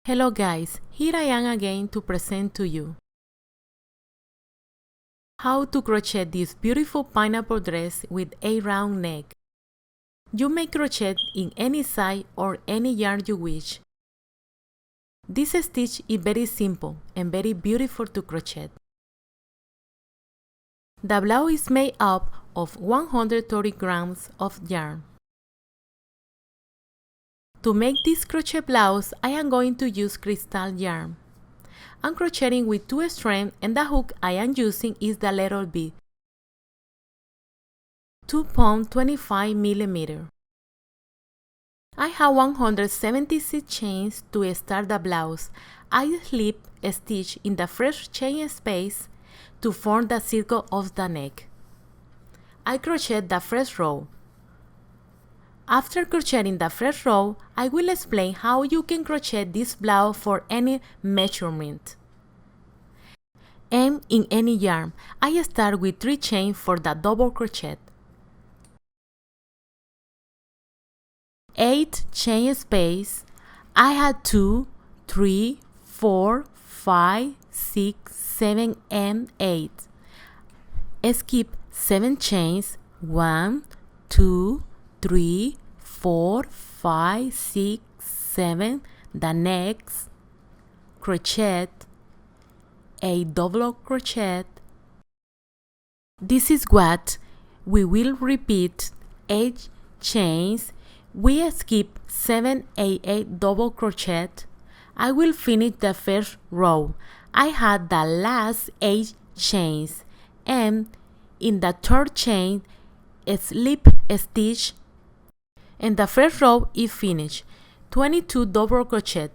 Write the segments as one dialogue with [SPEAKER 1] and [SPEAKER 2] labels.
[SPEAKER 1] Hello guys, here I am again to present to you how to crochet this beautiful pineapple dress with a round neck. You may crochet in any size or any yarn you wish. This stitch is very simple and very beautiful to crochet. The blouse is made up of 130 grams of yarn. To make this crochet blouse, I am going to use crystal yarn. I'm crocheting with 2 strands and the hook I am using is the little bit, 2.25 mm. I have 176 chains to start the blouse. I slip a stitch in the first chain space to form the circle of the neck. I crochet the first row. After crocheting the first row, I will explain how you can crochet this blouse for any measurement. And in any yarn, I start with 3 chains for the double crochet. 8 chain space, I had 2, 3, 4, 5, 6, 7, and 8. Skip 7 chains, 1, 2, 3, 4, 5, 6, 7, the next crochet, a double crochet. This is what we will repeat 8 chains. We skip 7, 8 double crochet. I will finish the first row. I had the last 8 chains and in the third chain slip a stitch and the first row is finished. 22 double crochet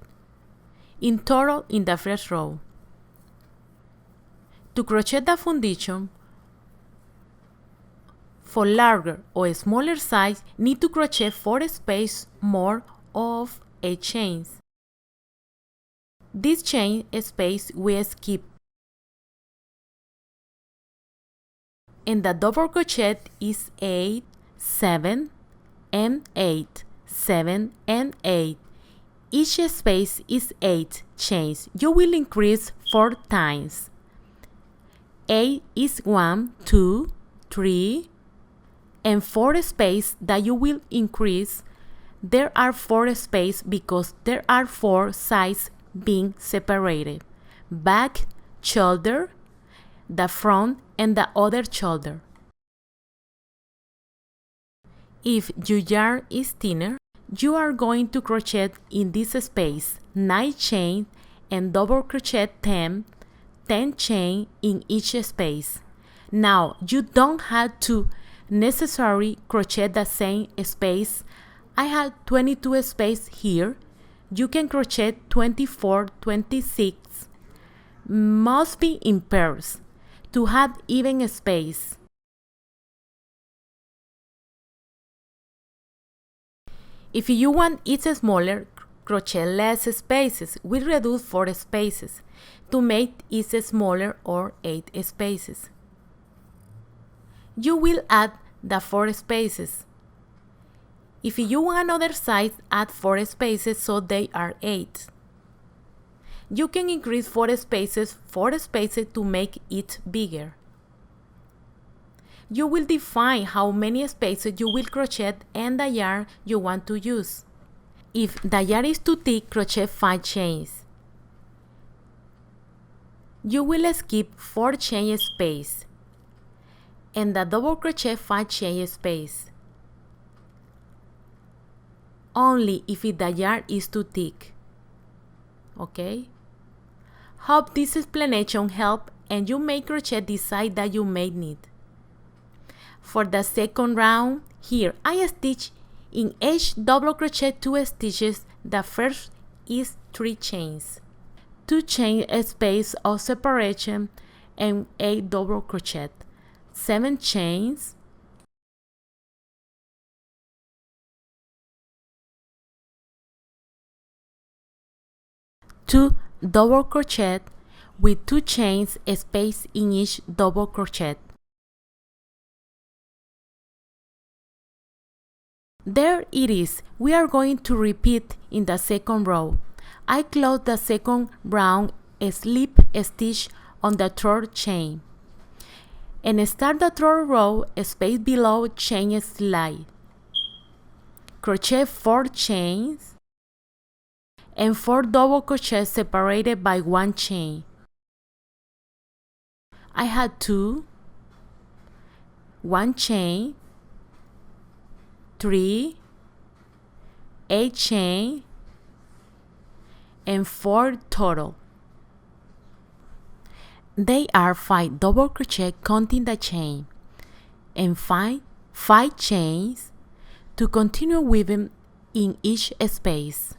[SPEAKER 1] in total in the first row. To crochet the foundation for larger or smaller size, need to crochet 4 spaces more of 8 chains. This chain space we skip. And the double crochet is 8, 7, and 8, 7, and 8. Each space is 8 chains. You will increase 4 times. 8 is 1, 2, 3, and 4 spaces that you will increase. There are 4 spaces because there are 4 sides being separated. Back, shoulder, the front, and the other shoulder. If your yarn is thinner, you are going to crochet in this space 9 chains and double crochet 10 chains in each space. Now, you don't have to necessarily crochet the same space. I have 22 spaces here. You can crochet 24, 26. Must be in pairs to have even space. If you want it smaller, crochet less spaces. We reduce 4 spaces to make it smaller or 8 spaces. You will add the 4 spaces. If you want another size, add 4 spaces so they are 8. You can increase 4 spaces to make it bigger. You will define how many spaces you will crochet and the yarn you want to use. If the yarn is too thick, crochet 5 chains. You will skip 4 chain space and the double crochet 5 chain space. Only if the yarn is too thick. Okay? Hope this explanation helped and you may crochet the size that you may need. For the second round, here I stitch in each double crochet 2 stitches. The first is 3 chains, 2 chain space of separation and 8 double crochet, 7 chains, 2 double crochet with 2 chains space in each double crochet. There it is. We are going to repeat in the second row. I close the second brown slip stitch on the third chain and start the third row space below chain slide. Crochet 4 chains and 4 double crochets separated by 1 chain. I had 2, 1 chain, 3, 8 chain, and 4 total. They are 5 double crochet counting the chain and 5 chains to continue weaving in each space.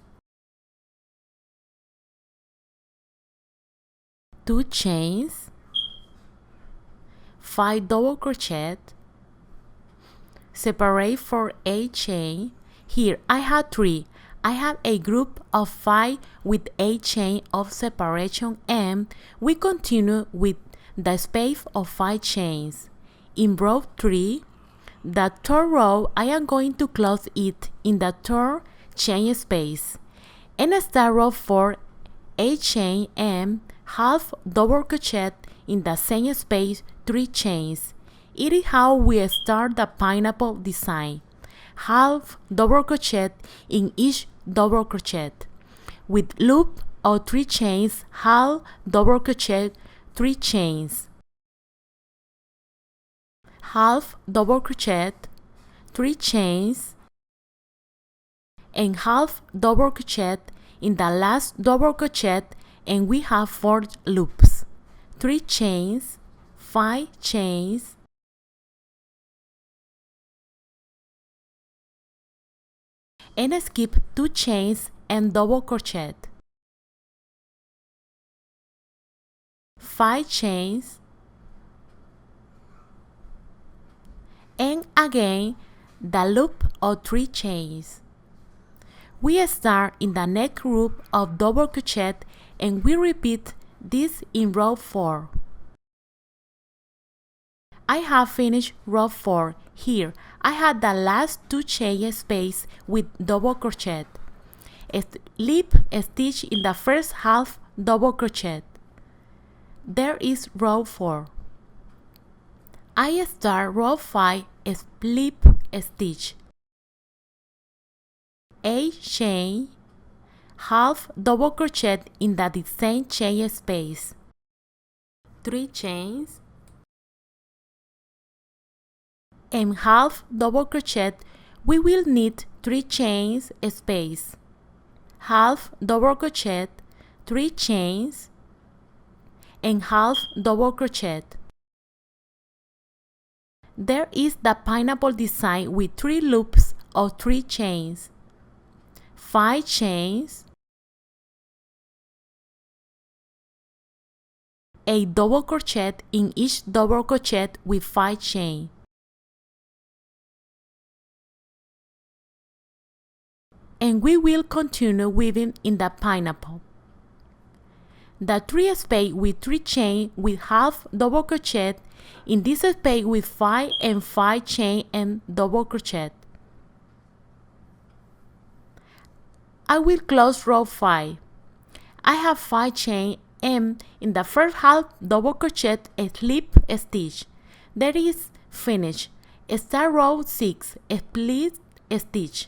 [SPEAKER 1] 2 chains, 5 double crochet, separate for 8 chain. Here I had 3. I have a group of 5 with 8 chain of separation, and we continue with the space of 5 chains. In row 3, the third row, I am going to close it in the third chain space and start row 4, 8 chain and half double crochet in the same space 3 chains. It is how we start the pineapple design. Half double crochet in each double crochet with loop or 3 chains, half double crochet 3 chains, half double crochet 3 chains, and half double crochet in the last double crochet, and we have 4 loops, 3 chains, 5 chains, and skip 2 chains and double crochet, 5 chains, and again the loop of 3 chains. We start in the next group of double crochet and we repeat this in row 4. I have finished row 4. Here I had the last 2 chain space with double crochet. Slip stitch in the first half double crochet. There is row 4. I start row 5 slip stitch, 8 chain, half double crochet in the same chain space, 3 chains, and half double crochet. We will need 3 chains space, half double crochet, 3 chains, and half double crochet. There is the pineapple design with 3 loops of 3 chains, 5 chains, a double crochet in each double crochet with 5 chains. And we will continue weaving in the pineapple. The 3 space with 3 chain with half double crochet, in this space with 5 and 5 chain and double crochet. I will close row 5. I have 5 chain and in the first half double crochet a slip stitch. That is finished. Start row 6, split stitch,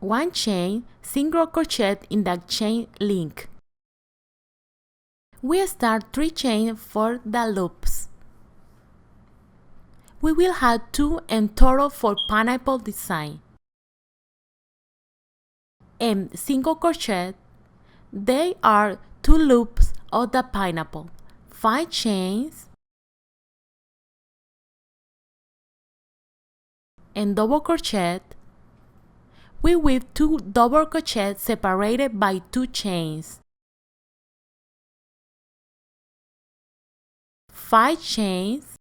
[SPEAKER 1] 1 chain, single crochet in the chain link. We start 3 chains for the loops. We will have 2 in total for pineapple design. And single crochet, they are 2 loops of the pineapple, 5 chains, and double crochet. We weave 2 double crochets separated by 2 chains, 5 chains,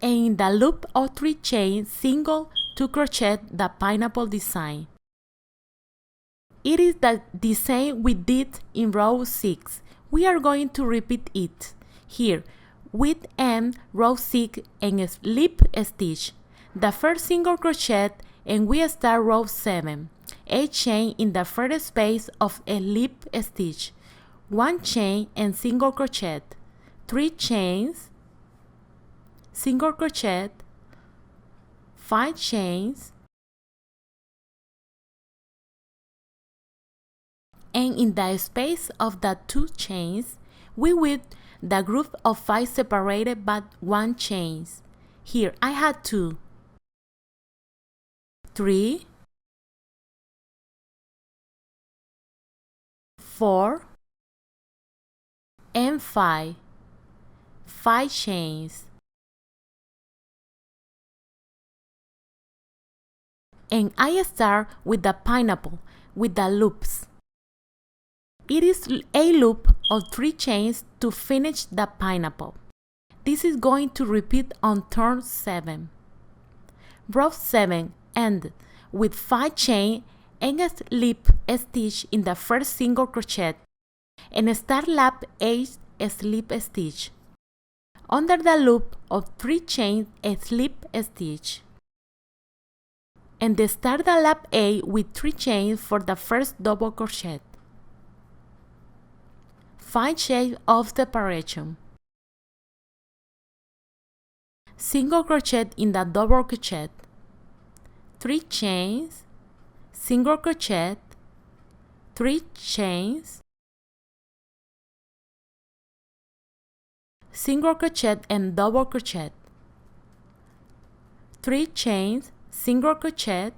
[SPEAKER 1] and in the loop of 3 chains, single to crochet the pineapple design. It is the design we did in row 6. We are going to repeat it here with row 6 and a slip stitch. the first single crochet and we start row 7, 8 chain in the first space of a slip stitch, 1 chain and single crochet, 3 chains, single crochet, 5 chains, and in the space of the 2 chains, we weave the group of 5 separated by 1 chains. Here I had 2, 3, 4, and 5 chains. And I start with the pineapple with the loops. It is a loop of 3 chains to finish the pineapple. This is going to repeat on turn 7. Row 7 end with 5 chains and a slip stitch in the first single crochet and start lap 8 slip stitch. Under the loop of 3 chains a slip stitch. And start the lap 8 with 3 chains for the first double crochet. 5 chains of separation. Single crochet in the double crochet. 3 chains, single crochet, 3 chains, single crochet and double crochet, 3 chains, single crochet,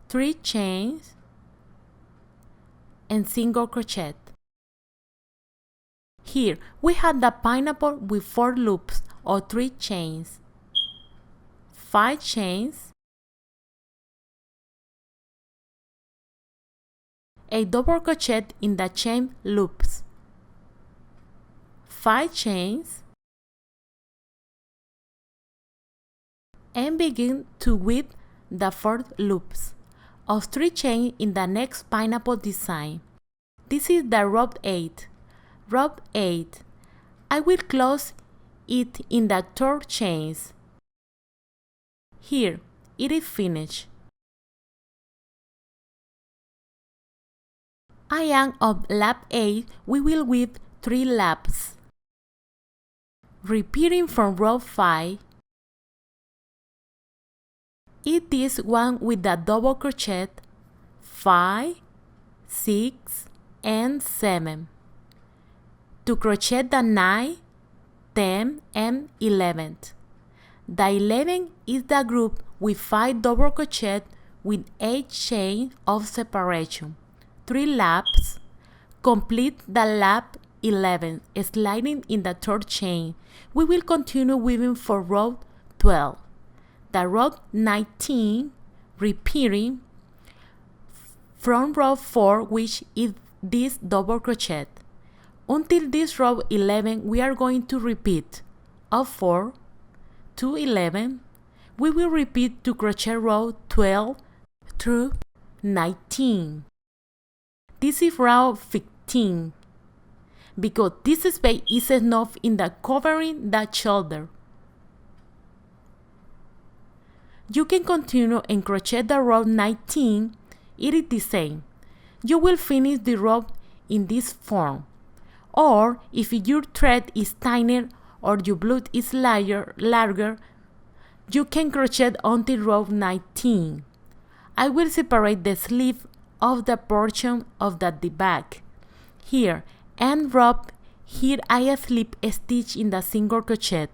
[SPEAKER 1] 3 chains, and single crochet. Here we have the pineapple with 4 loops or 3 chains, 5 chains, a double crochet in the chain loops, 5 chains, and begin to weave the 4 loops of 3 chains in the next pineapple design. This is the row 8. Row 8. I will close it in the 3rd chains. Here, it is finished. I am on lap 8, we will weave 3 laps. Repeating from row 5, it is one with the double crochet, 5, 6, and 7. To crochet the 9, 10, and 11. The 11 is the group with 5 double crochet with 8 chains of separation. 3 laps. Complete the lap 11, sliding in the 3rd chain. We will continue weaving for row 12. The row 19, repeating from row 4, which is this double crochet. Until this row 11, we are going to repeat of 4 to 11. We will repeat to crochet row 12 through 19. This is row 15 because this space is enough in the covering the shoulder. You can continue and crochet the row 19. It is the same. You will finish the row in this form. Or if your thread is tinier or your blood is larger, you can crochet until row 19. I will separate the sleeve of the portion of the back. Here and row, here I slip a stitch in the single crochet.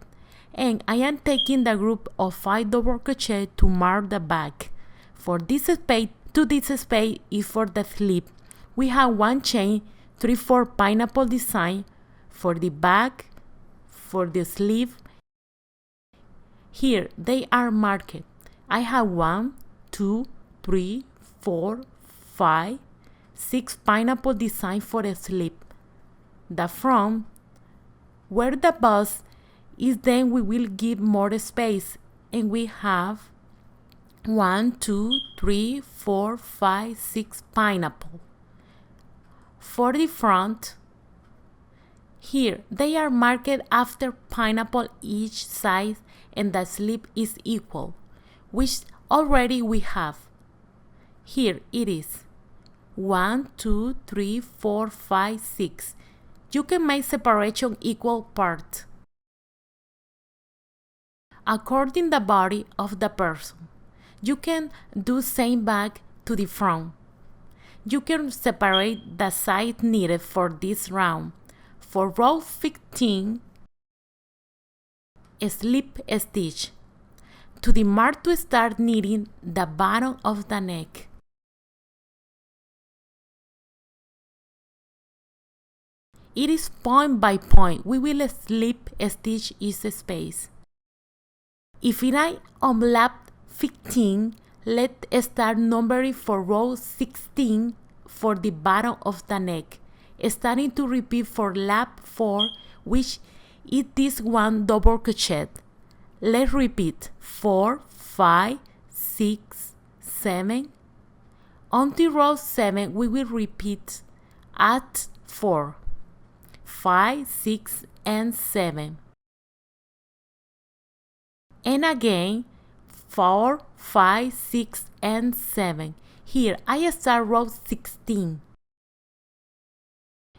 [SPEAKER 1] And I am taking the group of 5 double crochet to mark the back. For this space, this space is for the sleeve. We have 1 chain, 3/4 pineapple design for the back, for the sleeve. Here they are marked. I have 1, 2, 3, 4, 5, 6 pineapple design for a sleeve. The front, where the bust is, then we will give more space, and we have 1, 2, 3, 4, 5, 6 pineapple. For the front, here they are marked after pineapple each side and the slip is equal, which already we have. Here it is. 1, 2, 3, 4, 5, 6. You can make separation equal parts according the body of the person. You can do same back to the front. You can separate the size needed for this round. For row 15, slip stitch to the mark to start knitting the bottom of the neck. It is point by point. We will slip stitch each space. If I overlap 15, let's start numbering for row 16 for the bottom of the neck, starting to repeat for lap 4, which is this one double crochet. Let's repeat 4, 5, 6, 7. Until row 7, we will repeat at 4, 5, 6, and 7. And again 4, 5, 6, and 7. Here I start row 16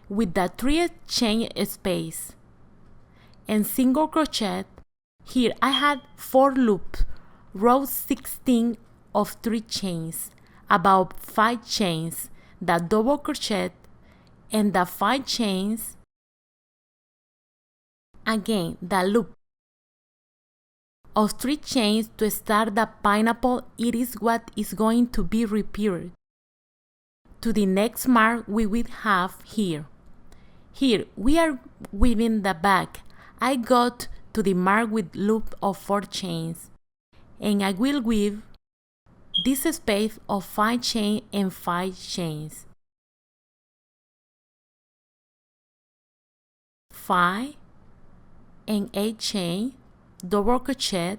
[SPEAKER 1] with the 3 chain space and single crochet. Here I had 4 loops, row 16 of 3 chains, about 5 chains, the double crochet and the 5 chains. Again the loop of 3 chains to start the pineapple. It is what is going to be repeated to the next mark we will have here. Here we are weaving the back. I got to the mark with loop of 4 chains, and I will weave this space of 5 chains and 5 chains. 5 and 8 chains, double crochet,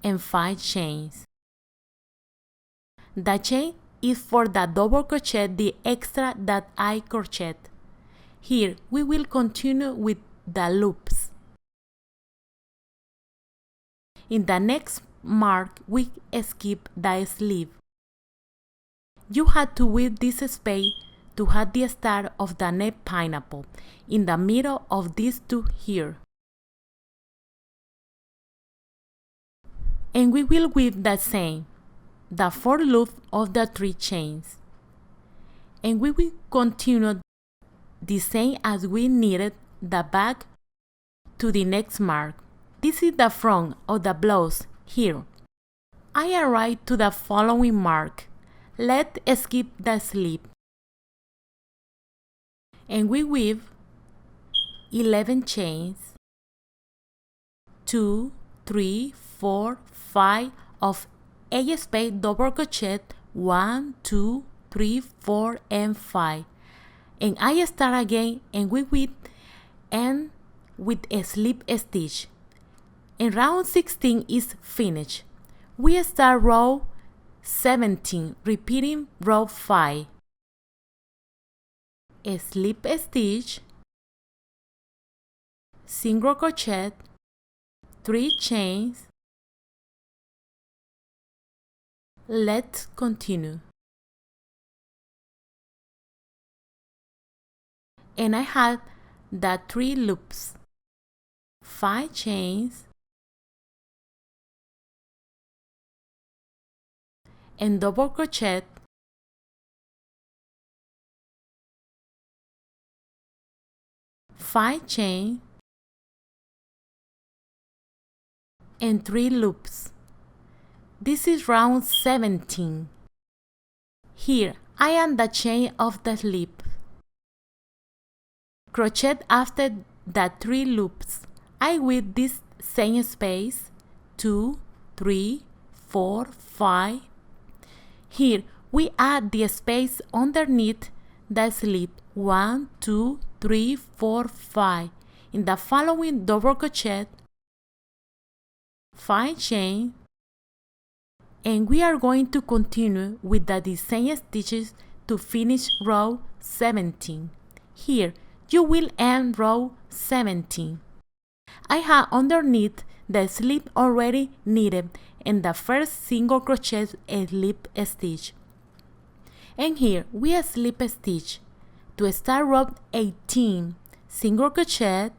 [SPEAKER 1] and 5 chains. The chain is for the double crochet, the extra that I crochet. Here we will continue with the loops. In the next mark we skip the sleeve. You had to weave this space to have the start of the neck pineapple in the middle of these 2 here. And we will weave the same, the 4 loops of the 3 chains. And we will continue the same as we knitted the back to the next mark. This is the front of the blouse here. I arrived to the following mark. Let's skip the slip. And we weave 11 chains, 2, 3, 4, 5 of 8 space double crochet, 1, 2, 3, 4, and 5. And I start again and we weave and with a slip stitch. And round 16 is finished. We start row 17, repeating row 5. A slip stitch, single crochet, 3 chains. Let's continue. And I had the 3 loops, 5 chains, and double crochet, 5 chains, and 3 loops. This is round 17. Here I am the chain of the slip. Crochet after the 3 loops. I weave this same space, 2, 3, 4, 5. Here we add the space underneath the slip, 1, 2, 3, 4, 5. In the following double crochet, 5 chains, and we are going to continue with the same stitches to finish row 17. Here you will end row 17. I have underneath the slip already knitted in the first single crochet slip stitch. And here we slip stitch. To start row 18, single crochet,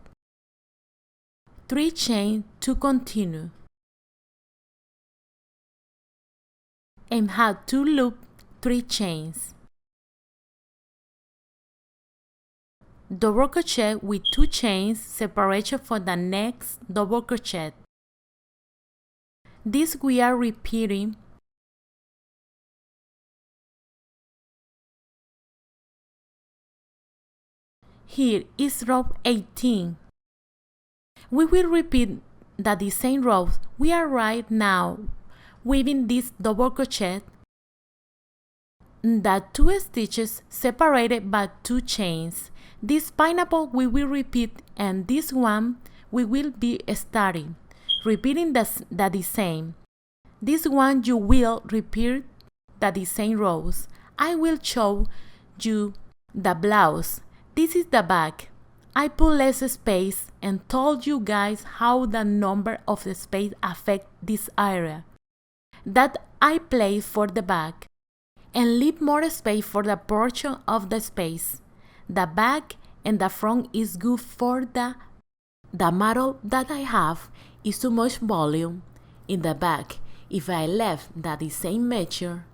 [SPEAKER 1] 3 chain to continue, and have 2 loop 3 chains. Double crochet with 2 chains separation for the next double crochet. This we are repeating Here is row 18. We will repeat the same rows. We are right now weaving this double crochet, the 2 stitches separated by 2 chains. This pineapple we will repeat, and this one we will be starting, repeating the same. This one you will repeat the same rows. I will show you the blouse. This is the back. I put less space and told you guys how the number of the space affect this area that I place for the back, and leave more space for the portion of the space. The back and the front is good for the model that I have is too much volume in the back if I left the same measure,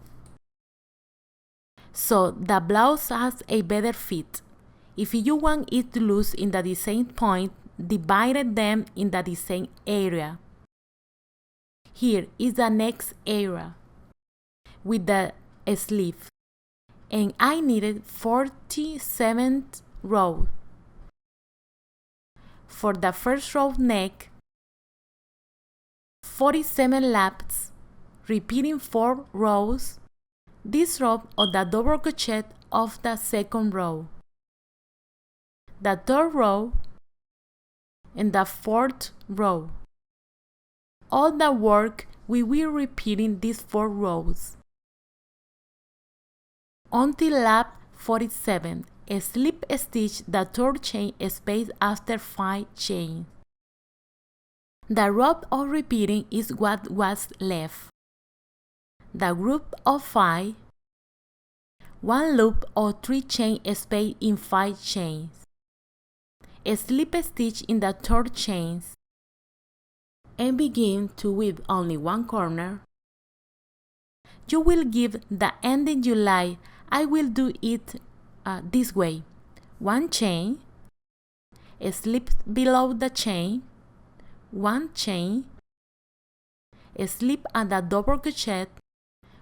[SPEAKER 1] so the blouse has a better fit. If you want it to loose in the same point, divide them in the same area. Here is the next area with the sleeve, and I needed 47th row. For the first row neck, 47 laps, repeating 4 rows, this row of the double crochet of the second row, the third row, and the fourth row. All the work we will repeating these 4 rows until lap 47. Slip stitch the third chain space after 5 chains. The row of repeating is what was left. The group of 5, 1 loop or 3 chain space in 5 chains. Slip stitch in the third chains and begin to weave only 1 corner. You will give the ending you like. I will do it this way. 1 chain, slip below the chain, 1 chain, slip at the double crochet,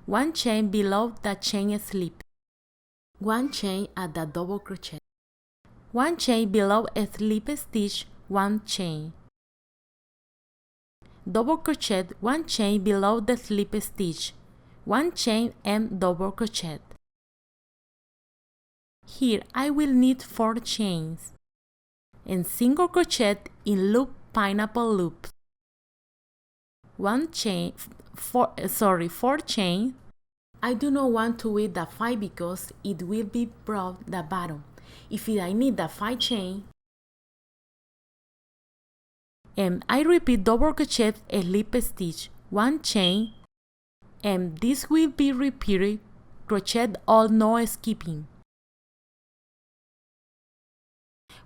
[SPEAKER 1] 1 chain below the chain slip, 1 chain at the double crochet, 1 chain below a slip stitch, 1 chain, double crochet, 1 chain below the slip stitch, 1 chain and double crochet. Here I will knit 4 chains and single crochet in loop pineapple loops. 4 chain. I do not want to weave the 5 because it will be broad the bottom. If I need the 5 chain, and I repeat double crochet a slip stitch, 1 chain, and this will be repeated, crochet all no skipping.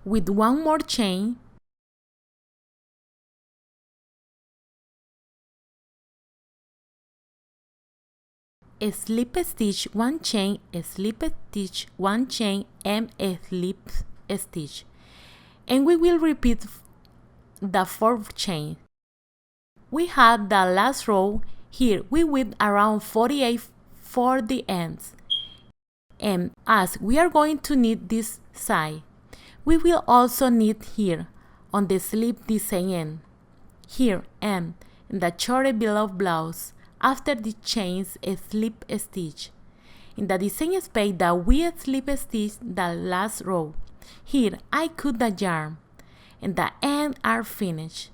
[SPEAKER 1] With 1 more chain, a slip stitch, 1 chain, a slip stitch, 1 chain, and a slip stitch, and we will repeat the 4th chain. We have the last row. Here we weave around 48 for the ends, and as we are going to knit this side, we will also knit here on the slip the same end, here and in the short below blouse. After the chains, a slip stitch. In the same space that we slip stitch the last row. Here I cut the yarn, and the ends are finished.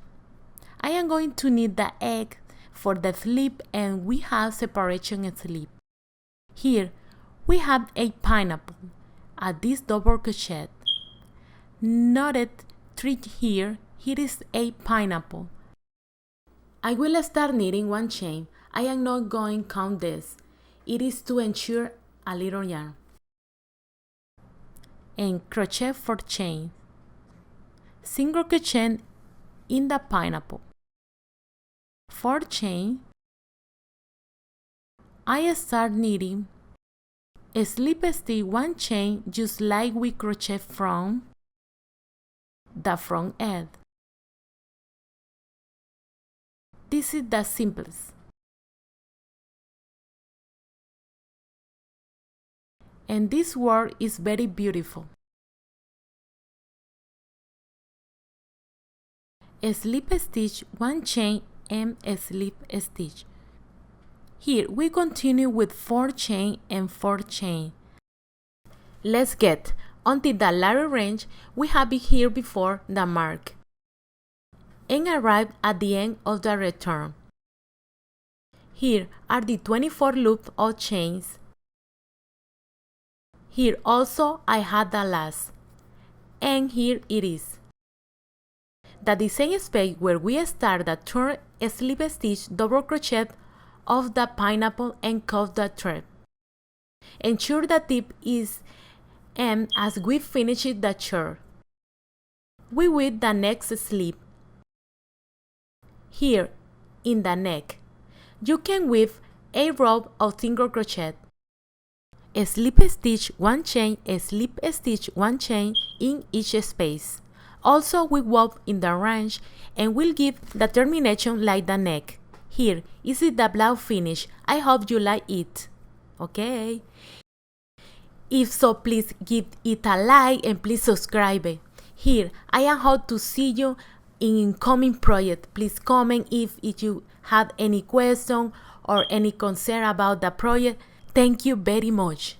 [SPEAKER 1] I am going to knit the egg for the slip, and we have separation slip. Here we have a pineapple at this double crochet. Knotted 3 here. Here is a pineapple. I will start knitting one chain. I am not going to count this. It is to ensure a little yarn. And crochet 4 chains. Single crochet in the pineapple. 4 chain. I start knitting a slip stitch 1 chain just like we crochet from the front edge. This is the simplest. And this work is very beautiful. A slip stitch 1 chain and a slip stitch. Here we continue with 4 chain and 4 chain. Let's get until the latter range we have here before the mark and arrive at the end of the return. Here are the 24 loops of chains. Here also I had the last, and here it is. The same space where we start the third slip stitch double crochet of the pineapple and cut the thread. Ensure the tip is end as we finish the churn. We weave the next slip. Here in the neck, you can weave a row of single crochet. A slip stitch 1 chain, a slip stitch 1 chain in each space. Also we wove in the range and will give the termination like the neck. Here is the blouse finish. I hope you like it. Okay. If so, please give it a like and please subscribe. Here I am hope to see you in incoming project. Please comment if you have any question or any concern about the project. Thank you very much.